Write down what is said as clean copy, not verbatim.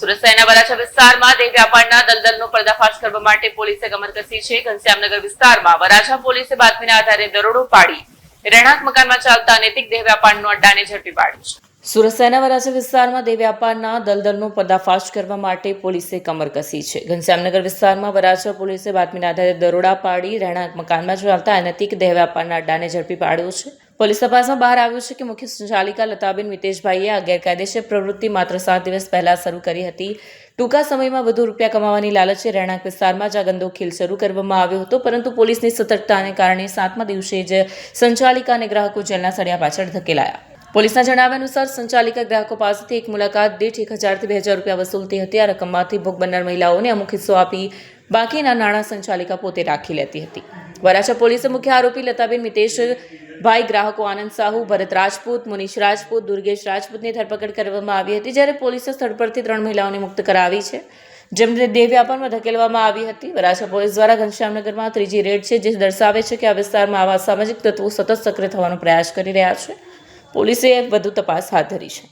સુરત શહેરના વરાછા વિસ્તારમાં દેહ વ્યાપારના દલદલનો પર્દાફાશ કરવા માટે પોલીસે કમર કસી છે. ઘનશ્યામનગર વિસ્તારમાં વરાછા પોલીસે બાતમીના આધારે દરોડો પાડી રહેણાંક મકાનમાં ચાલતા અનૈતિક દેહ વ્યાપારનો અડ્ડાને ઝડપી પાડ્યો છે. સુરત શહેરના વરાછા વિસ્તારમાં દેહ વ્યાપારના દલદલનો પર્દાફાશ કરવા માટે પોલીસે કમર કસી છે. ઘનશ્યામનગર વિસ્તારમાં વરાછા પોલીસે બાતમીના આધારે દરોડા પાડી રહેણાંક મકાનમાં ચાલતા અનૈતિક દેહ વ્યાપારના અડ્ડાને ઝડપી પાડ્યો છે. પોલીસ તપાસમાં બહાર આવ્યું છે કે મુખ્ય સંચાલિકા લતાબેન મિતેશભાઈએ આ ગેરકાયદેસર પ્રવૃત્તિ માત્ર 7 દિવસ પહેલા શરૂ કરી હતી. ટૂંકા સમયમાં વધુ રૂપિયા કમાવાની લાલચે રહેણાંક વિસ્તારમાં જ આ ગંદો ખેલ શરૂ કરવામાં આવ્યો હતો, પરંતુ પોલીસની સતર્કતાને કારણે 7મા દિવસે જ સંચાલિકા અને ગ્રાહકો જેલના સળિયા પાછળ ધકેલાયા. પોલીસના જણાવ્યા અનુસાર સંચાલિકા ગ્રાહકો પાસેથી એક મુલાકાત દીઠ 1000 થી 2000 રૂપિયા વસૂલતી હતી. આ રકમમાંથી ભોગ બનનાર મહિલાઓને અમુક હિસ્સો આપી બાકીના નાણાં સંચાલિકા પોતે રાખી લેતી હતી. વરાછા પોલીસે મુખ્ય આરોપી લતાબેન મિતેશભાઈ, ગ્રાહકો આનંદ સાહુ, ભરત રાજપૂત, મુનીશ રાજપૂત, દુર્ગેશ રાજપૂતની ધરપકડ કરવામાં આવી હતી, જ્યારે પોલીસે સ્થળ પરથી 3 મહિલાઓને મુક્ત કરાવી છે, જેમને દેહ વ્યાપારમાં ધકેલવામાં આવી હતી. વરાછા પોલીસ દ્વારા ઘનશ્યામનગરમાં ત્રીજી રેડ છે, જે દર્શાવે છે કે આ વિસ્તારમાં આવા સામાજિક તત્વો સતત સક્રિય થવાનો પ્રયાસ કરી રહ્યા છે. પોલીસે વધુ તપાસ હાથ ધરી છે.